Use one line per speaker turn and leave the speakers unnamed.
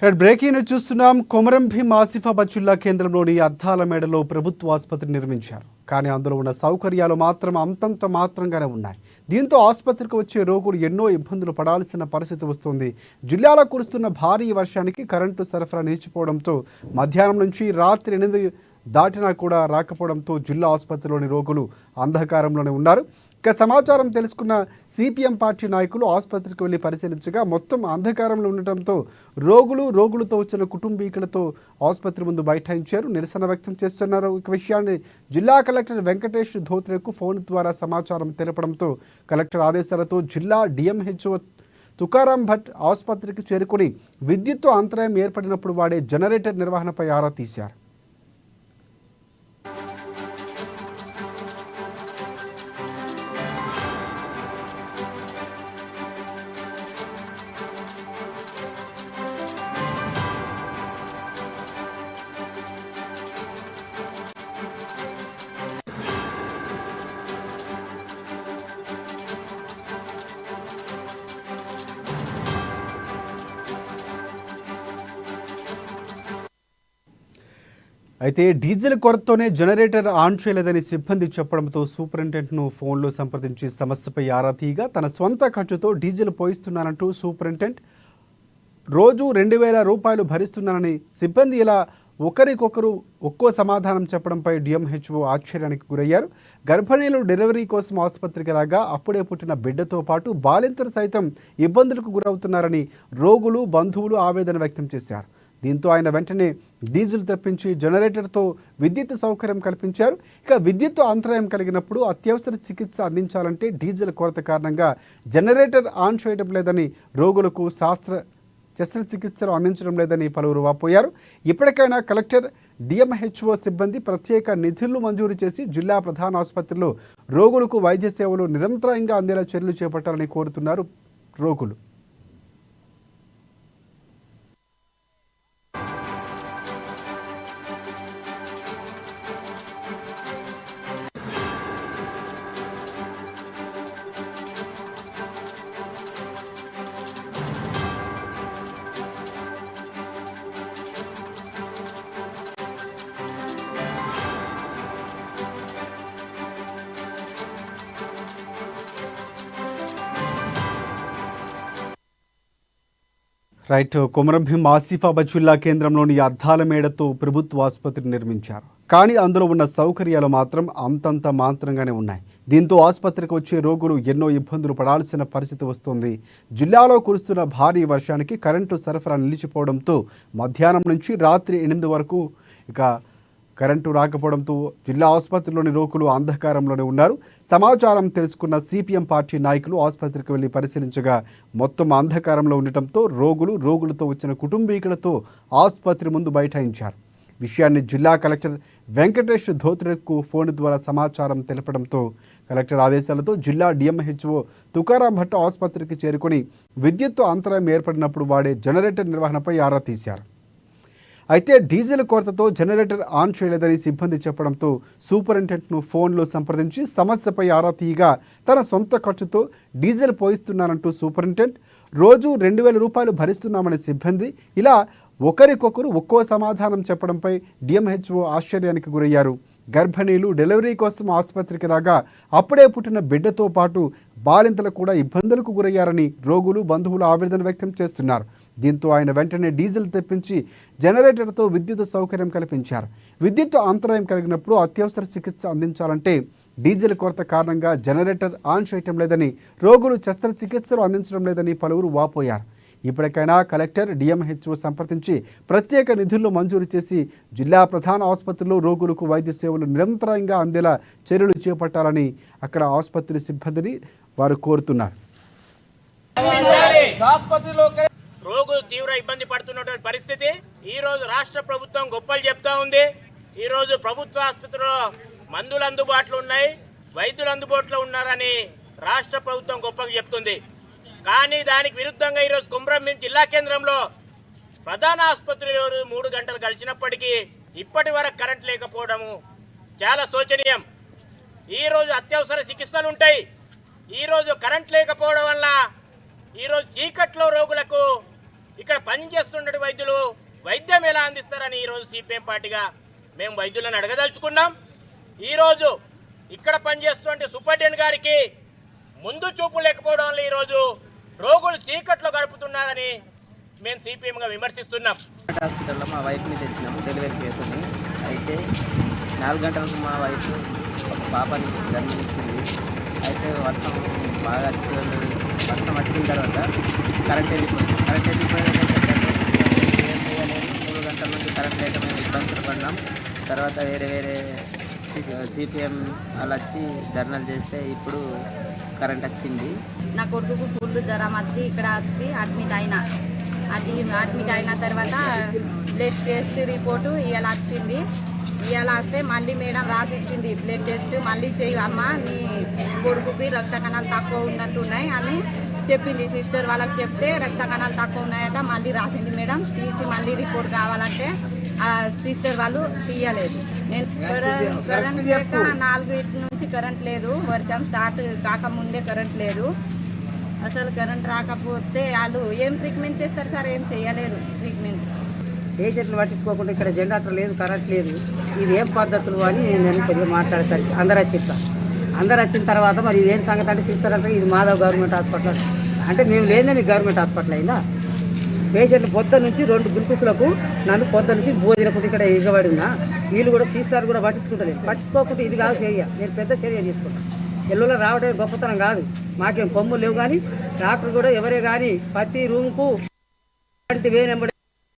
Breaking news చూస్తున్నాం. కొమరం భీం ఆసిఫాబాద్ జిల్లా కేంద్రంలోని అద్దాల మేడలో ప్రభుత్వ ఆసుపత్రి నిర్మించారు. కానీ అందులో ఉన్న సౌకర్యాలు మాత్రం అంతంత మాత్రంగానే ఉన్నాయి. దీంతో ఆసుపత్రికి వచ్చే రోగులు ఎన్నో ఇబ్బందులు పడాల్సిన పరిస్థితి వస్తుంది. జిల్లాలో కురుస్తున్న భారీ వర్షానికి కరెంటు సరఫరా నిలిచిపోవడంతో మధ్యాహ్నం నుంచి రాత్రి 8 దాటినా కూడా రాకపోవడంతో జిల్లా ఆసుపత్రిలోని రోగులు అంధకారంలోనే ఉన్నారు. ఇక సమాచారం తెలుసుకున్న సిపిఎం పార్టీ నాయకులు ఆసుపత్రికి వెళ్లి పరిశీలించగా మొత్తం అంధకారంలో ఉండటంతో రోగులతో వచ్చిన కుటుంబీకులతో ఆసుపత్రి ముందు బైఠాయించారు, నిరసన వ్యక్తం చేస్తున్నారు. ఈ విషయాన్ని జిల్లా కలెక్టర్ వెంకటేష్ ధోత్రేకు ఫోన్ ద్వారా సమాచారం తెలపడంతో కలెక్టర్ ఆదేశాలతో జిల్లా డిఎంహెచ్ఓ తుకారాం భట్ ఆసుపత్రికి చేరుకుని విద్యుత్తు అంతరాయం ఏర్పడినప్పుడు వాడే జనరేటర్ నిర్వహణపై ఆరా తీశారు. అయితే డీజిల్ కొరతతోనే జనరేటర్ ఆన్ చేయలేదని సిబ్బంది చెప్పడంతో సూపరింటెండెంట్ను ఫోన్లో సంప్రదించి సమస్యపై ఆరా తీయగా తన స్వంత ఖర్చుతో డీజిల్ పోయిస్తున్నానంటూ సూపరింటెండెంట్ రోజు 2000 రూపాయలు భరిస్తున్నానని సిబ్బంది ఇలా ఒకరికొకరు ఒక్కో సమాధానం చెప్పడంపై డిఎంహెచ్ఓ ఆశ్చర్యానికి గురయ్యారు. గర్భిణీలు డెలివరీ కోసం ఆసుపత్రికి రాగా అప్పుడే పుట్టిన బిడ్డతో పాటు బాలింతలు సైతం ఇబ్బందులకు గురవుతున్నారని రోగులు, బంధువులు ఆవేదన వ్యక్తం చేశారు. దీంతో ఆయన వెంటనే డీజిల్ తెప్పించి జనరేటర్తో విద్యుత్ సౌకర్యం కల్పించారు. ఇక విద్యుత్ అంతరాయం కలిగినప్పుడు అత్యవసర చికిత్స అందించాలంటే డీజిల్ కొరత కారణంగా జనరేటర్ ఆన్ చేయడం లేదని, రోగులకు శస్త్రచికిత్సలు అందించడం లేదని పలువురు వాపోయారు. ఇప్పటికైనా కలెక్టర్, డిఎంహెచ్ఓ సిబ్బంది ప్రత్యేక నిధులు మంజూరు చేసి జిల్లా ప్రధాన ఆసుపత్రిలో రోగులకు వైద్య సేవలు నిరంతరంగా అందేలా చర్యలు చేపట్టాలని కోరుతున్నారు రోగులు. కొమరం భీం ఆసిఫాబాద్ జిల్లా కేంద్రంలోని అద్దాల మేడతో ప్రభుత్వ ఆసుపత్రి నిర్మించారు. కానీ అందులో ఉన్న సౌకర్యాలు మాత్రం అంతంత మాత్రంగానే ఉన్నాయి. దీంతో ఆసుపత్రికి వచ్చే రోగులు ఎన్నో ఇబ్బందులు పడాల్సిన పరిస్థితి వస్తుంది. జిల్లాలో కురుస్తున్న భారీ వర్షానికి కరెంటు సరఫరా నిలిచిపోవడంతో మధ్యాహ్నం నుంచి రాత్రి 8 వరకు కరెంటు రాకపోవడంతో జిల్లా ఆసుపత్రిలోని రోగులు అంధకారంలోనే ఉన్నారు. సమాచారం తెలుసుకున్న సిపిఎం పార్టీ నాయకులు ఆసుపత్రికి వెళ్లి పరిశీలించగా మొత్తం అంధకారంలో ఉండటంతో రోగులతో వచ్చిన కుటుంబీకులతో ఆసుపత్రి ముందు బైఠాయించారు. విషయాన్ని జిల్లా కలెక్టర్ వెంకటేష్ ధోత్రేకు ఫోన్ ద్వారా సమాచారం తెలపడంతో కలెక్టర్ ఆదేశాలతో జిల్లా డిఎంహెచ్ఓ తుకారాం భట్ ఆసుపత్రికి చేరుకుని విద్యుత్తు అంతరాయం ఏర్పడినప్పుడు వాడే జనరేటర్ నిర్వహణపై ఆరా తీశారు. అయితే డీజిల్ కొరతతో జనరేటర్ ఆన్ చేయలేదని సిబ్బంది చెప్పడంతో సూపరింటెండెంట్ను ఫోన్లో సంప్రదించి సమస్యపై ఆరా తీయగా తన సొంత ఖర్చుతో డీజిల్ పోయిస్తున్నానంటూ సూపరింటెండెంట్ రోజు 2000 రూపాయలు భరిస్తున్నామని సిబ్బంది ఇలా ఒకరికొకరు ఒక్కో సమాధానం చెప్పడంపై డిఎంహెచ్ఓ ఆశ్చర్యానికి గురయ్యారు. గర్భిణీలు డెలివరీ కోసం ఆసుపత్రికి రాగా అప్పుడే పుట్టిన బిడ్డతో పాటు బాలింతలు కూడా ఇబ్బందులకు గురయ్యారని రోగులు, బంధువులు ఆవేదన వ్యక్తం చేస్తున్నారు. దీంతో ఆయన వెంటనే డీజిల్ తెప్పించి జనరేటర్తో విద్యుత్ సౌకర్యం కల్పించారు. విద్యుత్ అంతరాయం కలిగినప్పుడు అత్యవసర చికిత్స అందించాలంటే డీజిల్ కొరత కారణంగా జనరేటర్ ఆన్ చేయటం లేదని, రోగులు శస్త్రచికిత్సలు అందించడం లేదని పలువురు వాపోయారు. ఇప్పటికైనా కలెక్టర్, డిఎంహెచ్ఓ సంప్రదించి ప్రత్యేక నిధులు మంజూరు చేసి జిల్లా ప్రధాన ఆసుపత్రిలో రోగులకు వైద్య సేవలు నిరంతరంగా అందేలా చర్యలు చేపట్టాలని అక్కడ ఆసుపత్రి సిబ్బందిని వారు కోరుతున్నారు.
రోగులు తీవ్ర ఇబ్బంది పడుతున్నటువంటి పరిస్థితి. ఈ రోజు రాష్ట్ర ప్రభుత్వం గొప్పలు చెప్తా ఉంది. ఈ రోజు ప్రభుత్వ ఆసుపత్రిలో మందులు అందుబాటులో ఉన్నాయి, వైద్యులు అందుబాటులో ఉన్నారని రాష్ట్ర ప్రభుత్వం గొప్పగా చెప్తుంది. కానీ దానికి విరుద్ధంగా ఈరోజు కొమరం భీం జిల్లా కేంద్రంలో ప్రధాన ఆసుపత్రిలో 3 గంటలు గడిచినప్పటికీ ఇప్పటి వరకు కరెంట్ లేకపోవడము చాలా శోచనీయం. ఈరోజు అత్యవసర చికిత్సలు ఉంటాయి. ఈరోజు కరెంట్ లేకపోవడం వల్ల ఈరోజు చీకట్లో రోగులకు ఇక్కడ పనిచేస్తున్న వైద్యులు వైద్యం ఎలా అందిస్తారని ఈరోజు సిపిఎం పార్టీగా మేము వైద్యులను అడగదలుచుకున్నాం. ఈరోజు ఇక్కడ పనిచేస్తున్న సూపరింటెండెంట్ గారికి ముందు చూపు లేకపోవడం వల్ల ఈరోజు రోగులు చీకట్లో గడుపుతున్నారని మేము సిపిఎంగా విమర్శిస్తున్నాం.
హాస్పిటల్లో మా వైఫ్ని తెచ్చినాము డెలివరీ చేసుకుని. అయితే 4 గంటలకు మా వైఫ్ ఒక పాపని జన్మనిచ్చింది. అయితే వర్షం బాగా వర్షం వచ్చిన తర్వాత కరెంట్ వెళ్ళిపోయింది. కరెంట్ వెళ్ళిపోయిన 3 గంటల నుంచి కరెంట్ లేక మేము ఇబ్బందులు పడినాం. తర్వాత వేరే సిపిఎం అలా వచ్చి ధర్నాలు చేస్తే ఇప్పుడు కరెంట్ వచ్చింది.
నా కొడుకుకు ఫుల్ జ్వరం వచ్చి ఇక్కడ వచ్చి అడ్మిట్ అయినా. అడ్మిట్ అయిన తర్వాత బ్లడ్ టెస్ట్ రిపోర్టు ఇవాళ వచ్చింది. ఇవాళ వస్తే మళ్ళీ మేడం రాసి ఇచ్చింది బ్లడ్ టెస్ట్ మళ్ళీ చేయి అమ్మ, నీ కొడుకుకి రక్త కణాలు తక్కువ ఉన్నట్టున్నాయి అని చెప్పింది. సిస్టర్ వాళ్ళకి చెప్తే రక్త కణాలు తక్కువ ఉన్నాయట. మళ్ళీ రాసింది మేడం, తీసి మళ్ళీ రిపోర్ట్ కావాలంటే ఆ సిస్టర్ వాళ్ళు తీయలేదు. నేను కరెంట్ లేక 4 నుంచి కరెంట్ లేదు. వర్షం స్టార్ట్ కాకముందే కరెంట్ లేదు. అసలు కరెంట్ రాకపోతే వాళ్ళు ఏం ట్రీట్మెంట్ చేస్తారు సార్? ఏం చేయలేరు ట్రీట్మెంట్.
పేషెంట్లు పట్టించుకోకుండా ఇక్కడ జనరేటర్ లేదు, కరెంట్ లేదు, ఇది ఏం పద్ధతులు అని నేను కొద్దిగా మాట్లాడేసరికి అందరు వచ్చిన తర్వాత మరి ఇదేం సంగతి అంటే సిస్టర్ అంటే ఇది మాధవ్ గవర్నమెంట్ హాస్పిటల్ అంటే మేము లేదని గవర్నమెంట్ హాస్పిటల్ అయిందా? పేషెంట్లు పొద్దు నుంచి 2 గ్లూకోజులకు నన్ను పొద్దు నుంచి భోజనప్పుడు ఇక్కడ ఎగబడి ఉన్నా. వీళ్ళు కూడా సిస్టర్ కూడా పట్టించుకోకుండా ఇది కాదు చర్య, నేను పెద్ద చర్య తీసుకుంటాను. సెల్లులో రావడం గొప్పతనం కాదు, మాకేం కొమ్ములు లేవు. కానీ డాక్టర్ కూడా ఎవరే కానీ ప్రతి రూమ్కు వేనెంబడి